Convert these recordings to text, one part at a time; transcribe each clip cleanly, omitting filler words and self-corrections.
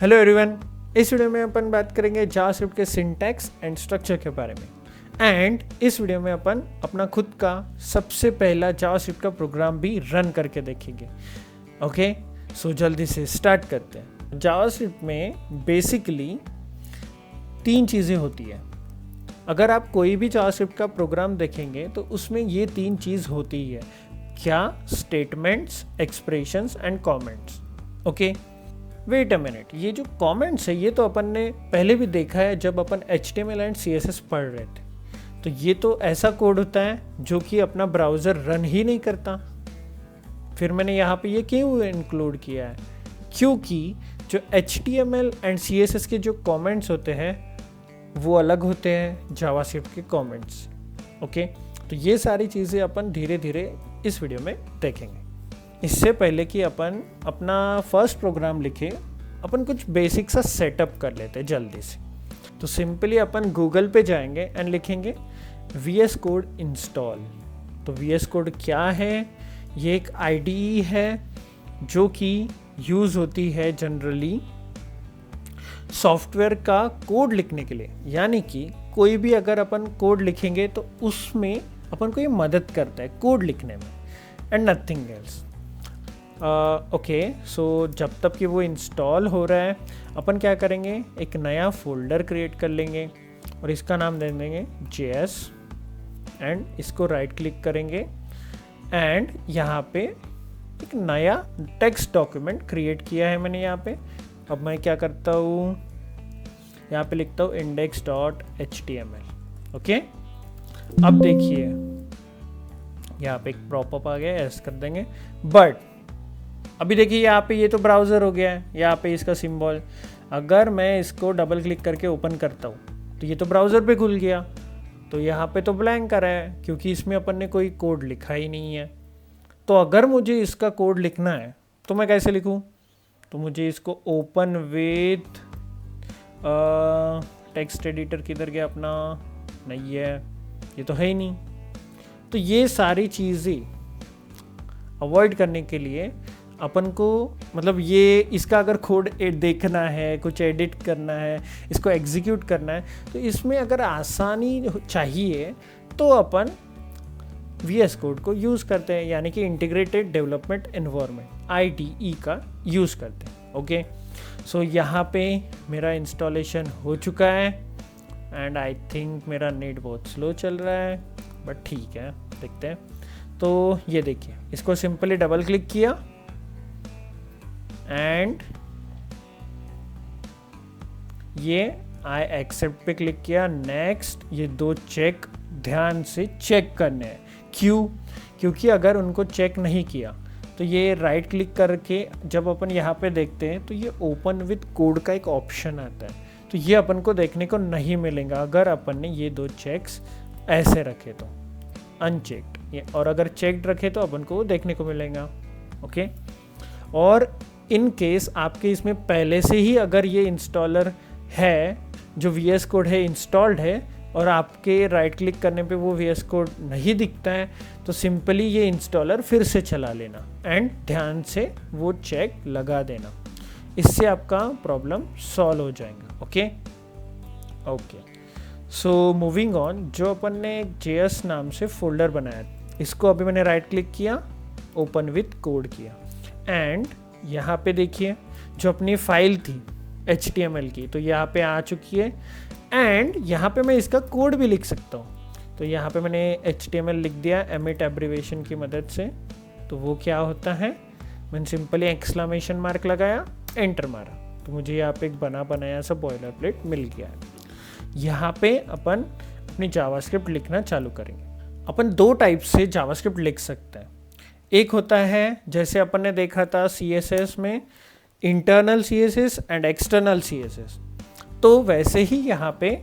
Hello everyone, इस video में अपन बात करेंगे जावास्क्रिप्ट के सिंटैक्स एंड स्ट्रक्चर के बारे में। एंड इस वीडियो में अपन अपना खुद का सबसे पहला जावास्क्रिप्ट का प्रोग्राम भी रन करके देखेंगे। ओके, सो जल्दी से स्टार्ट करते हैं। जावास्क्रिप्ट में बेसिकली 3 चीज़ें होती है। अगर आप कोई भी जावास्क्रिप्ट का प्रोग्राम देखेंगे तो उसमें ये 3 चीज़ होती है। क्या? Statements, expressions and comments. Okay, wait a minute, ये जो कमेंट्स है ये तो अपन ने पहले भी देखा है जब अपन HTML एंड CSS पढ़ रहे थे। तो ये तो ऐसा कोड होता है जो कि अपना ब्राउज़र रन ही नहीं करता। फिर मैंने यहाँ पे ये क्यों इंक्लूड किया है? क्योंकि जो HTML एंड CSS के जो कमेंट्स होते हैं वो अलग होते हैं जावास्क्रिप्ट के कमेंट्स। ओके, तो ये सारी चीज़ें अपन धीरे धीरे इस वीडियो में देखेंगे। इससे पहले कि अपन अपना फर्स्ट प्रोग्राम लिखे, अपन कुछ बेसिक सा सेटअप कर लेते हैं जल्दी से। तो सिंपली अपन गूगल पे जाएंगे एंड लिखेंगे VS Code इंस्टॉल। तो VS Code क्या है? ये एक IDE है जो कि यूज़ होती है जनरली सॉफ्टवेयर का कोड लिखने के लिए। यानी कि कोई भी अगर अपन कोड लिखेंगे तो उसमें अपन को ये मदद करता है कोड लिखने में, एंड नथिंग एल्स। ओके, सो जब तक कि वो इंस्टॉल हो रहा है अपन क्या करेंगे, एक नया फोल्डर क्रिएट कर लेंगे और इसका नाम दे देंगे JS एंड इसको राइट क्लिक करेंगे एंड यहाँ पे एक नया टेक्स्ट डॉक्यूमेंट क्रिएट किया है मैंने यहाँ पे। अब मैं क्या करता हूँ, यहाँ पे लिखता हूँ index.html। ओके, अब देखिए यहाँ पे एक पॉपअप आ गया, ऐसा कर देंगे। बट अभी देखिए यहाँ पे ये तो ब्राउज़र हो गया है, यहाँ पे इसका सिंबल। अगर मैं इसको डबल क्लिक करके ओपन करता हूँ तो ये तो ब्राउज़र पे खुल गया। तो यहाँ पे तो ब्लैंक आ रहा है क्योंकि इसमें अपन ने कोई कोड लिखा ही नहीं है। तो अगर मुझे इसका कोड लिखना है तो मैं कैसे लिखूँ? तो मुझे इसको ओपन विथ टेक्स्ट एडिटर किधर गया अपना? नहीं है, ये तो है ही नहीं। तो ये सारी चीज़ें अवॉइड करने के लिए अपन को, मतलब ये इसका अगर कोड देखना है, कुछ एडिट करना है, इसको एग्जीक्यूट करना है, तो इसमें अगर आसानी चाहिए तो अपन VS Code को यूज़ करते हैं, यानी कि इंटीग्रेटेड डेवलपमेंट एनवायरनमेंट IDE का यूज़ करते हैं। ओके, सो यहाँ पे मेरा इंस्टॉलेशन हो चुका है एंड आई थिंक मेरा नेट बहुत स्लो चल रहा है, बट ठीक है, देखते हैं। तो ये देखिए, इसको सिंपली डबल क्लिक किया एंड ये आई एक्सेप्ट पे क्लिक किया, नेक्स्ट। ये 2 चेक ध्यान से चेक करने हैं। क्यों? क्योंकि अगर उनको चेक नहीं किया तो ये राइट क्लिक करके जब अपन यहाँ पे देखते हैं तो ये ओपन विथ कोड का एक ऑप्शन आता है, तो ये अपन को देखने को नहीं मिलेगा अगर अपन ने ये 2 चेक्स ऐसे रखे तो अनचेक्ड, और अगर चेक्ड रखे तो अपन को देखने को मिलेगा। ओके, और इन केस आपके इसमें पहले से ही अगर ये इंस्टॉलर है, जो VS Code है इंस्टॉल्ड है, और आपके राइट क्लिक करने पे वो VS Code नहीं दिखता है, तो सिंपली ये इंस्टॉलर फिर से चला लेना एंड ध्यान से वो चेक लगा देना। इससे आपका प्रॉब्लम सॉल्व हो जाएगा। Okay okay, so moving on, जो अपन ने JS नाम से फोल्डर बनाया, इसको अभी मैंने राइट क्लिक किया, ओपन विथ कोड किया एंड यहाँ पे देखिए जो अपनी फाइल थी HTML की, तो यहाँ पे आ चुकी है एंड यहाँ पे मैं इसका कोड भी लिख सकता हूँ। तो यहाँ पे मैंने HTML लिख दिया emit एब्रिवेशन की मदद से। तो वो क्या होता है, मैंने सिंपली एक्सक्लेमेशन मार्क लगाया, एंटर मारा, तो मुझे यहाँ पे एक बना बनाया सा बॉयलर प्लेट मिल गया है। यहाँ पे अपन अपनी जावास्क्रिप्ट लिखना चालू करेंगे। अपन 2 टाइप से जावास्क्रिप्ट लिख सकते हैं। एक होता है जैसे अपन ने देखा था CSS में, internal CSS and external CSS। तो वैसे ही यहाँ पे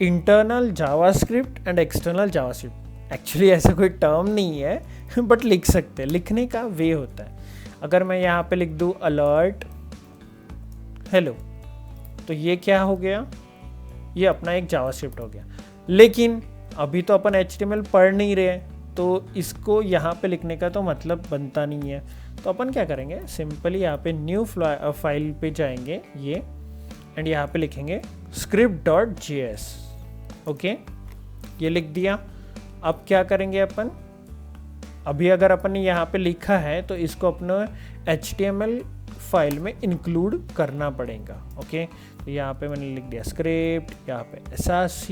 internal JavaScript and external JavaScript. Actually ऐसा कोई टर्म नहीं है बट लिख सकते हैं, लिखने का वे होता है। अगर मैं यहाँ पे लिख दूँ अलर्ट हेलो, तो ये क्या हो गया, ये अपना एक जावास्क्रिप्ट हो गया। लेकिन अभी तो अपन HTML पढ़ नहीं रहे, तो इसको यहाँ पे लिखने का तो मतलब बनता नहीं है। तो अपन क्या करेंगे, सिंपली यहाँ पे न्यू फाइल पे जाएंगे ये, एंड यहाँ पे लिखेंगे script.js। ओके, ये लिख दिया। अब क्या करेंगे अपन, अभी अगर अपन ने यहाँ पे लिखा है तो इसको अपने HTML फाइल में इंक्लूड करना पड़ेगा। ओके, तो यहाँ पे मैंने लिख दिया स्क्रिप्ट, यहाँ पे src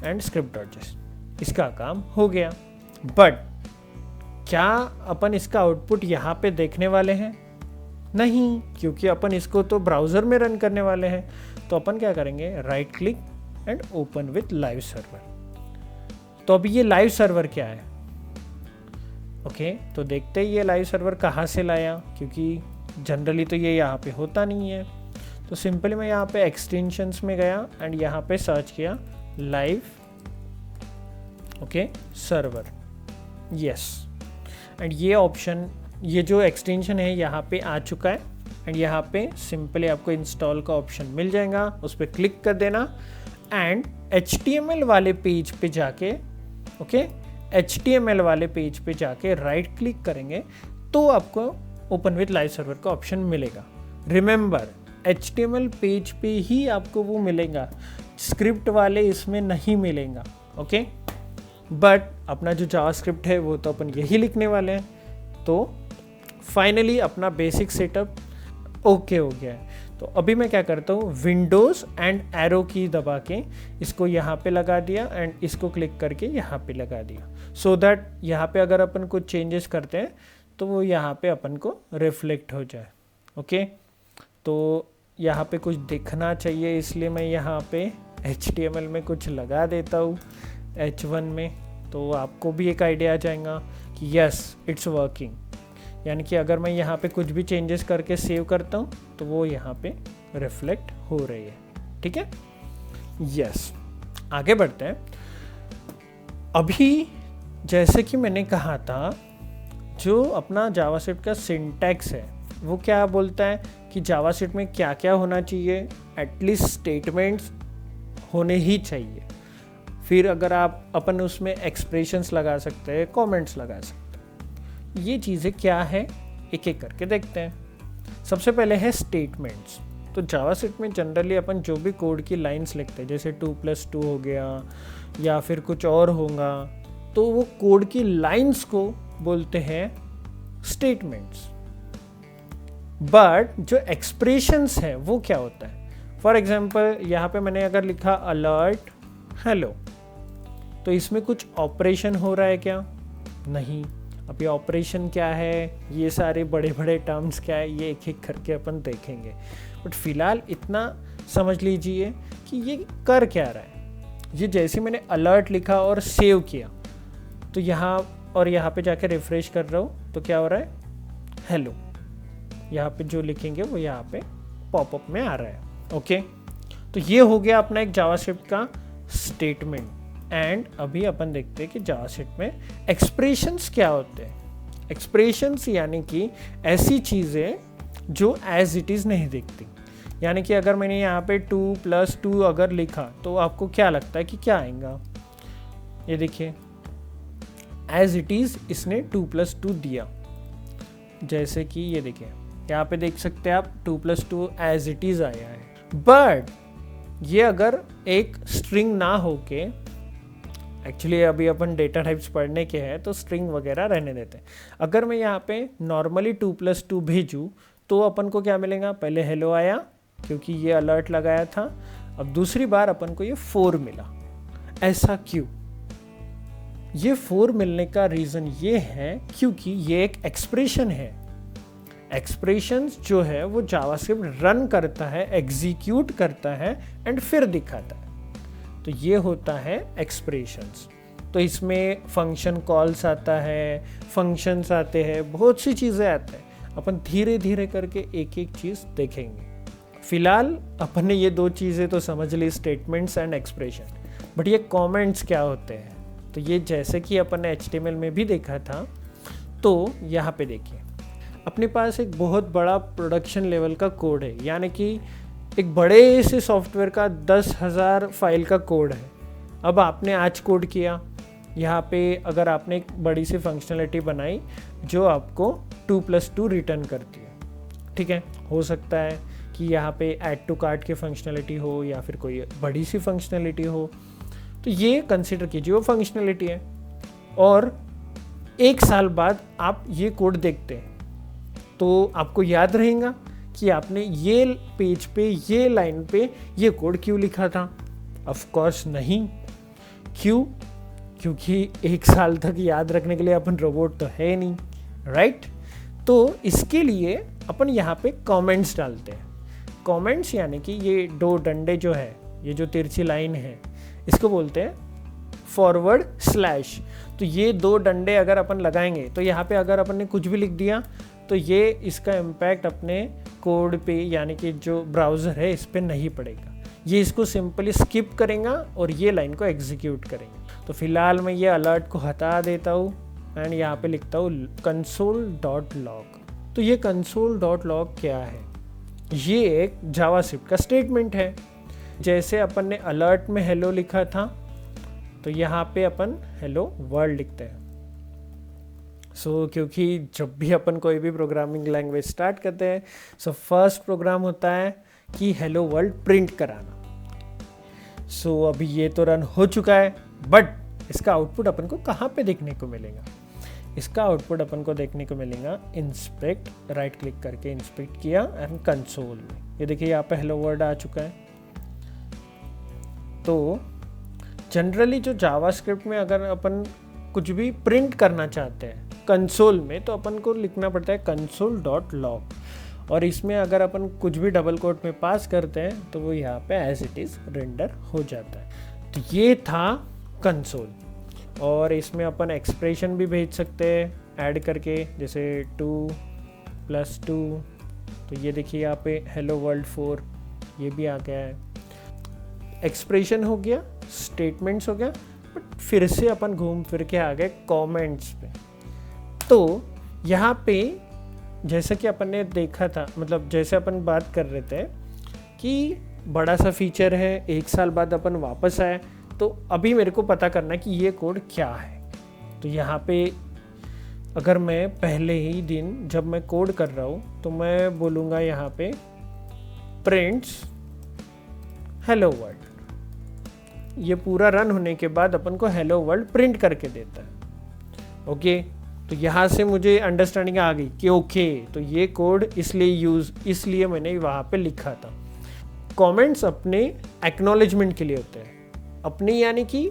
एंड script.js, इसका काम हो गया। बट क्या अपन इसका आउटपुट यहाँ पे देखने वाले हैं? नहीं, क्योंकि अपन इसको तो ब्राउज़र में रन करने वाले हैं। तो अपन क्या करेंगे, right click and open with live server. तो अभी ये लाइव सर्वर क्या है? ओके, तो देखते ही ये लाइव सर्वर कहाँ से लाया, क्योंकि जनरली तो ये यहाँ पे होता नहीं है। तो सिंपली मैं यहाँ पे एक्सटेंशंस में गया एंड यहाँ पे सर्च किया लाइव सर्वर, यस, एंड ये ऑप्शन, ये जो एक्सटेंशन है यहाँ पे आ चुका है। एंड यहाँ पे सिंपली आपको इंस्टॉल का ऑप्शन मिल जाएगा, उस पर क्लिक कर देना एंड HTML वाले पेज पे जाके, HTML वाले पेज पे जाके राइट क्लिक करेंगे तो आपको ओपन विथ लाइव सर्वर का ऑप्शन मिलेगा। रिमेंबर, HTML पेज पे ही आपको वो मिलेगा, स्क्रिप्ट वाले इसमें नहीं मिलेगा। ओके, बट अपना जो जावास्क्रिप्ट है वो तो अपन यही लिखने वाले हैं। तो फाइनली अपना बेसिक सेटअप ओके हो गया है। तो अभी मैं क्या करता हूँ, विंडोज़ एंड एरो की दबा के इसको यहाँ पे लगा दिया एंड इसको क्लिक करके यहाँ पे लगा दिया, सो दैट यहाँ पे अगर अपन कुछ चेंजेस करते हैं तो वो यहाँ पे अपन को रिफ्लेक्ट हो जाए। ओके, तो यहाँ पे कुछ दिखना चाहिए, इसलिए मैं यहाँ पे HTML में कुछ लगा देता हूँ H1 में, तो आपको भी एक आइडिया आ जाएगा कि यस इट्स वर्किंग। यानी कि अगर मैं यहाँ पे कुछ भी चेंजेस करके सेव करता हूँ तो वो यहाँ पे रिफ्लेक्ट हो रही है। ठीक है, यस, आगे बढ़ते हैं। अभी जैसे कि मैंने कहा था, जो अपना जावास्क्रिप्ट का सिंटैक्स है वो क्या बोलता है कि जावास्क्रिप्ट में क्या क्या होना चाहिए, एटलीस्ट स्टेटमेंट्स होने ही चाहिए। फिर अगर आप अपन उसमें एक्सप्रेशंस लगा सकते हैं, कमेंट्स लगा सकते हैं। ये चीज़ें क्या है एक एक करके देखते हैं। सबसे पहले है स्टेटमेंट्स। तो जावास्क्रिप्ट में जनरली अपन जो भी कोड की लाइंस लिखते हैं, जैसे 2+2 हो गया या फिर कुछ और होगा, तो वो कोड की लाइंस को बोलते हैं स्टेटमेंट्स। बट जो एक्सप्रेशंस है वो क्या होता है? फॉर एग्जाम्पल यहाँ पे मैंने अगर लिखा अलर्ट हेलो, तो इसमें कुछ ऑपरेशन हो रहा है क्या? नहीं। अब ये ऑपरेशन क्या है, ये सारे बड़े बड़े टर्म्स क्या है, ये एक एक करके अपन देखेंगे। बट फिलहाल इतना समझ लीजिए कि ये कर क्या रहा है। ये जैसे मैंने अलर्ट लिखा और सेव किया, तो यहाँ और यहाँ पे जाके रिफ्रेश कर रहा हूँ तो क्या हो रहा है, हेलो। यहाँ पे जो लिखेंगे वो यहाँ पे पॉपअप में आ रहा है। ओके, तो ये हो गया अपना एक जावास्क्रिप्ट का स्टेटमेंट। एंड अभी अपन देखते हैं कि जावास्क्रिप्ट में एक्सप्रेशंस क्या होते हैं। एक्सप्रेशंस यानी कि ऐसी चीज़ें जो एज इट इज़ नहीं दिखती। यानी कि अगर मैंने यहाँ पे 2+2 अगर लिखा तो आपको क्या लगता है कि क्या आएगा? ये देखिए, एज इट इज़ इसने 2+2 दिया। जैसे कि ये देखिए, यहाँ पे देख सकते हैं आप 2+2 एज इट इज़ आया है। बट ये अगर एक स्ट्रिंग ना होके, एक्चुअली अभी अपन डेटा टाइप्स पढ़ने के हैं तो स्ट्रिंग वगैरह रहने देते हैं। अगर मैं यहाँ पे नॉर्मली 2+2 भेजूँ तो अपन को क्या मिलेगा? पहले हेलो आया क्योंकि ये अलर्ट लगाया था, अब दूसरी बार अपन को ये 4 मिला। ऐसा क्यों? ये 4 मिलने का रीज़न ये है क्योंकि ये एक एक्सप्रेशन है। एक्सप्रेशंस जो है वो जावास्क्रिप्ट रन करता है, एग्जीक्यूट करता है एंड फिर दिखाता है। तो ये होता है एक्सप्रेशंस। तो इसमें फंक्शन कॉल्स आता है, फंक्शंस आते हैं, बहुत सी चीज़ें आते हैं। अपन धीरे धीरे करके एक एक चीज़ देखेंगे। फिलहाल अपन ने ये 2 चीज़ें तो समझ ली, स्टेटमेंट्स एंड एक्सप्रेशन। बट ये कमेंट्स क्या होते हैं? तो ये जैसे कि अपन ने HTML में भी देखा था, तो यहाँ पे देखिए, अपने पास एक बहुत बड़ा प्रोडक्शन लेवल का कोड है, यानी कि एक बड़े से सॉफ्टवेयर का 10,000 फाइल का कोड है। अब आपने आज कोड किया, यहाँ पे अगर आपने एक बड़ी सी फंक्शनलिटी बनाई जो आपको 2+2 रिटर्न करती है। ठीक है, हो सकता है कि यहाँ पे ऐड टू कार्ट की फंक्शनलिटी हो या फिर कोई बड़ी सी फंक्शनलिटी हो, तो ये कंसिडर कीजिए वो फंक्शनलिटी है। और 1 साल बाद आप ये कोड देखते हैं तो आपको याद रहेगा कि आपने ये पेज पे, ये लाइन पे ये कोड क्यों लिखा था? ऑफ कोर्स नहीं। क्यों? क्योंकि 1 साल तक याद रखने के लिए अपन रोबोट तो है नहीं, राइट? तो इसके लिए अपन यहाँ पे कमेंट्स डालते हैं। कमेंट्स यानी कि ये 2 डंडे जो है, ये जो तिरछी लाइन है, इसको बोलते हैं फॉरवर्ड स्लैश। तो ये 2 डंडे अगर अपन लगाएंगे तो यहाँ पे अगर अपन ने कुछ भी लिख दिया तो ये इसका इम्पैक्ट अपने कोड पे यानी कि जो ब्राउज़र है इस पे नहीं पड़ेगा। ये इसको सिंपली स्किप करेगा और ये लाइन को एग्जीक्यूट करेंगे। तो फिलहाल मैं ये अलर्ट को हटा देता हूँ एंड यहाँ पे लिखता हूँ console.log। तो ये console.log क्या है? ये एक जावास्क्रिप्ट का स्टेटमेंट है। जैसे अपन ने अलर्ट में हेलो लिखा था तो यहाँ पे अपन हेलो वर्ल्ड लिखते हैं। क्योंकि जब भी अपन कोई भी प्रोग्रामिंग लैंग्वेज स्टार्ट करते हैं फर्स्ट प्रोग्राम होता है कि हेलो वर्ल्ड प्रिंट कराना। अभी ये तो रन हो चुका है, बट इसका आउटपुट अपन को कहाँ पे देखने को मिलेगा? इसका आउटपुट अपन को देखने को मिलेगा इंस्पेक्ट, राइट क्लिक करके इंस्पेक्ट किया एंड कंसोल में। ये देखिए यहाँ पे हेलो वर्ल्ड आ चुका है। तो जनरली जो जावास्क्रिप्ट में अगर अपन कुछ भी प्रिंट करना चाहते हैं कंसोल में तो अपन को लिखना पड़ता है console.log, और इसमें अगर अपन कुछ भी डबल कोट में पास करते हैं तो वो यहाँ पे एज इट इज़ रेंडर हो जाता है। तो ये था कंसोल, और इसमें अपन एक्सप्रेशन भी भेज सकते हैं ऐड करके, जैसे 2+2। तो ये देखिए यहाँ पे हेलो वर्ल्ड 4 ये भी आ गया है। एक्सप्रेशन हो गया, स्टेटमेंट्स हो गया, बट फिर से अपन घूम फिर के आ गए कमेंट्स पे। तो यहाँ पे जैसा कि अपन ने देखा था, मतलब जैसे अपन बात कर रहे थे कि बड़ा सा फीचर है, 1 साल बाद अपन वापस आए, तो अभी मेरे को पता करना है कि ये कोड क्या है। तो यहाँ पे अगर मैं पहले ही दिन जब मैं कोड कर रहा हूँ तो मैं बोलूँगा यहाँ पे प्रिंट्स हेलो वर्ल्ड। ये पूरा रन होने के बाद अपन को हेलो वर्ल्ड प्रिंट करके देता है। ओके, तो यहाँ से मुझे अंडरस्टैंडिंग आ गई कि ओके तो ये कोड इसलिए मैंने वहाँ पे लिखा था। कमेंट्स अपने एक्नॉलेजमेंट के लिए होते हैं, अपने यानी कि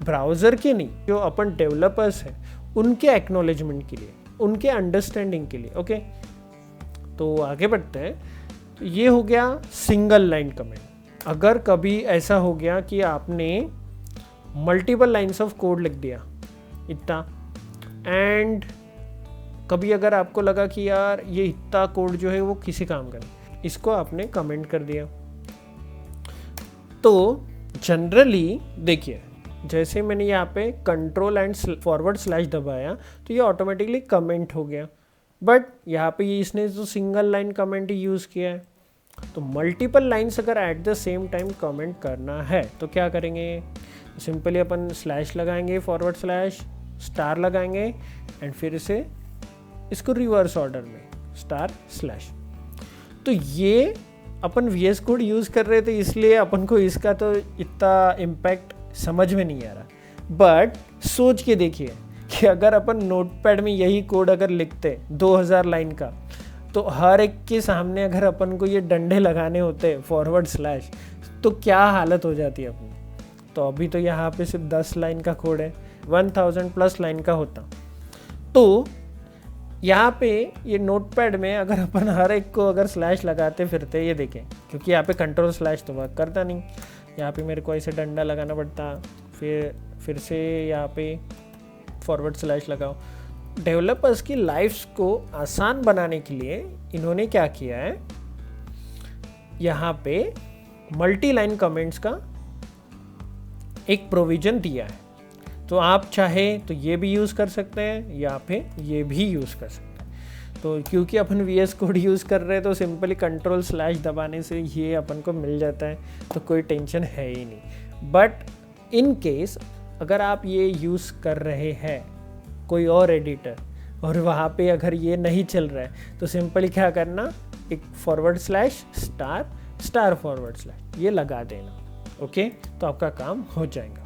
ब्राउज़र के नहीं, जो अपन डेवलपर्स हैं उनके एक्नॉलेजमेंट के लिए, उनके अंडरस्टैंडिंग के लिए। ओके, तो आगे बढ़ते हैं। तो ये हो गया सिंगल लाइन कमेंट। अगर कभी ऐसा हो गया कि आपने मल्टीपल लाइन्स ऑफ कोड लिख दिया इतना, एंड कभी अगर आपको लगा कि यार ये इतना कोड जो है वो किसी काम का नहीं, इसको आपने कमेंट कर दिया। तो जनरली देखिए, जैसे मैंने यहाँ पे कंट्रोल एंड फॉरवर्ड स्लैश दबाया तो ये ऑटोमेटिकली कमेंट हो गया, बट यहाँ पे ये इसने जो सिंगल लाइन कमेंट ही यूज़ किया है। तो मल्टीपल लाइन्स अगर at the same time comment करना है तो क्या करेंगे? सिंपली अपन स्लैश लगाएंगे, फॉरवर्ड स्लैश, स्टार लगाएंगे एंड फिर से इसको रिवर्स ऑर्डर में स्टार स्लैश। तो ये अपन VS कोड यूज़ कर रहे थे इसलिए अपन को इसका तो इतना इम्पैक्ट समझ में नहीं आ रहा, बट सोच के देखिए कि अगर अपन नोटपैड में यही कोड अगर लिखते 2000 लाइन का, तो हर एक के सामने अगर अपन को ये डंडे लगाने होते फॉरवर्ड स्लैश, तो क्या हालत हो जाती है अपनी। तो अभी तो यहाँ पे सिर्फ 10 लाइन का कोड है, 1000+ लाइन का होता। तो यहाँ पे ये नोटपैड में अगर अपन हर एक को अगर स्लैश लगाते फिरते, ये देखें क्योंकि यहाँ पे कंट्रोल स्लैश तो वर्क करता नहीं, यहाँ पे मेरे को ऐसे डंडा लगाना पड़ता, फिर से यहाँ पे फॉरवर्ड स्लैश लगाओ। डेवलपर्स की लाइफ्स को आसान बनाने के लिए इन्होंने क्या किया है, यहाँ पे मल्टी लाइन कमेंट्स का एक प्रोविजन दिया है। तो आप चाहे तो ये भी यूज़ कर सकते हैं या फिर ये भी यूज़ कर सकते हैं। तो क्योंकि अपन VS कोड यूज़ कर रहे हैं तो सिंपली कंट्रोल स्लैश दबाने से ये अपन को मिल जाता है, तो कोई टेंशन है ही नहीं। बट इन केस अगर आप ये यूज़ कर रहे हैं कोई और एडिटर, और वहाँ पे अगर ये नहीं चल रहा है तो सिंपली क्या करना, एक // ये लगा देना। ओके, तो आपका काम हो जाएगा।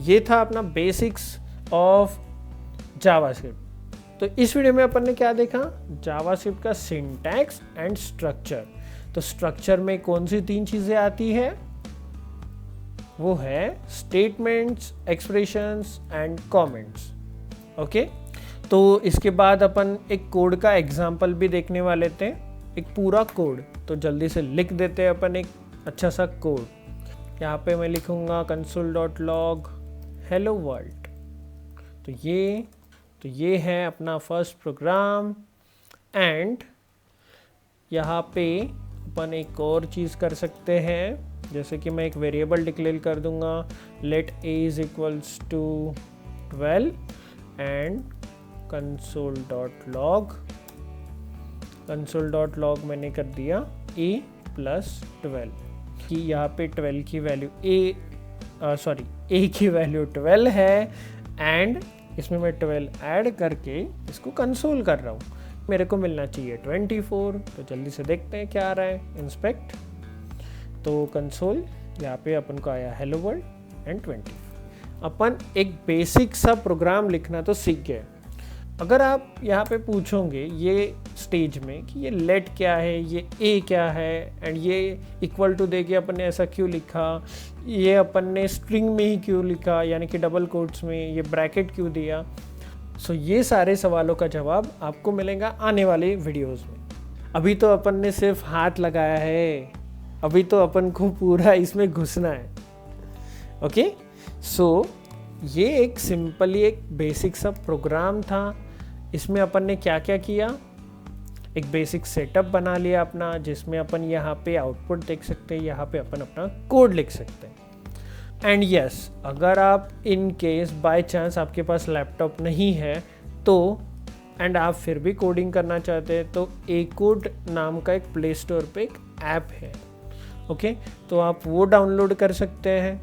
ये था अपना बेसिक्स ऑफ जावास्क्रिप्ट। तो इस वीडियो में अपन ने क्या देखा, जावास्क्रिप्ट का सिंटैक्स एंड स्ट्रक्चर। तो स्ट्रक्चर में कौन सी 3 चीजें आती है, वो है statements, expressions and comments. Okay, तो इसके बाद अपन एक कोड का एग्जांपल भी देखने वाले थे, एक पूरा कोड। तो जल्दी से लिख देते हैं अपन एक अच्छा सा कोड। यहाँ पे मैं लिखूंगा console.log hello world। तो ये है अपना फर्स्ट प्रोग्राम। एंड यहाँ पे अपन एक और चीज़ कर सकते हैं, जैसे कि मैं एक वेरिएबल डिक्लेयर कर दूंगा let a is equals to 12 and console.log मैंने कर दिया a + 12 कि यहाँ पे 12 की वैल्यू a की वैल्यू 12 है एंड इसमें मैं 12 ऐड करके इसको कंसोल कर रहा हूँ। मेरे को मिलना चाहिए 24। तो जल्दी से देखते हैं क्या आ रहा है, इंस्पेक्ट। तो कंसोल यहाँ पे अपन को आया हेलो वर्ल्ड एंड 20। अपन एक बेसिक सा प्रोग्राम लिखना तो सीख गए। अगर आप यहाँ पे पूछोगे ये स्टेज में कि ये लेट क्या है, ये ए क्या है एंड ये इक्वल टू दे के अपन ने ऐसा क्यों लिखा, ये अपन ने स्ट्रिंग में ही क्यों लिखा, यानी कि डबल कोट्स में ये ब्रैकेट क्यों दिया। ये सारे सवालों का जवाब आपको मिलेगा आने वाले वीडियोस में। अभी तो अपन ने सिर्फ हाथ लगाया है, अभी तो अपन को पूरा इसमें घुसना है। ओके, ये एक सिंपली एक बेसिक सा प्रोग्राम था। इसमें अपन ने क्या क्या किया, एक बेसिक सेटअप बना लिया अपना, जिसमें अपन यहाँ पे आउटपुट देख सकते हैं, यहाँ पे अपन अपना कोड लिख सकते हैं। एंड यस, अगर आप इन केस बाय चांस आपके पास लैपटॉप नहीं है तो एंड आप फिर भी कोडिंग करना चाहते हैं तो एकोड नाम का एक प्ले स्टोर पे एक ऐप है। ओके, तो आप वो डाउनलोड कर सकते हैं,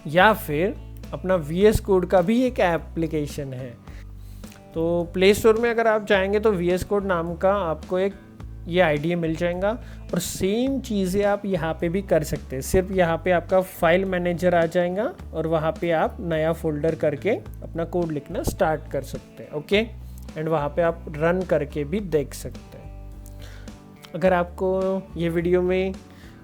या फिर अपना VS कोड का भी एक एप्लीकेशन है। तो प्ले स्टोर में अगर आप जाएंगे तो VS कोड नाम का आपको एक ये आईडी मिल जाएगा और सेम चीज़ें आप यहाँ पे भी कर सकते हैं। सिर्फ यहाँ पे आपका फाइल मैनेजर आ जाएगा और वहाँ पे आप नया फोल्डर करके अपना कोड लिखना स्टार्ट कर सकते हैं। ओके, एंड वहाँ पे आप रन करके भी देख सकते हैं। अगर आपको ये वीडियो में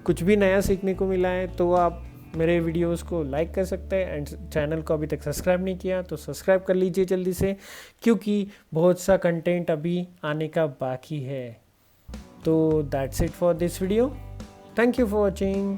कुछ भी नया सीखने को मिला है तो आप मेरे वीडियोस को लाइक कर सकते हैं एंड चैनल को अभी तक सब्सक्राइब नहीं किया तो सब्सक्राइब कर लीजिए जल्दी से, क्योंकि बहुत सा कंटेंट अभी आने का बाकी है। तो that's it for this video. Thank you for watching.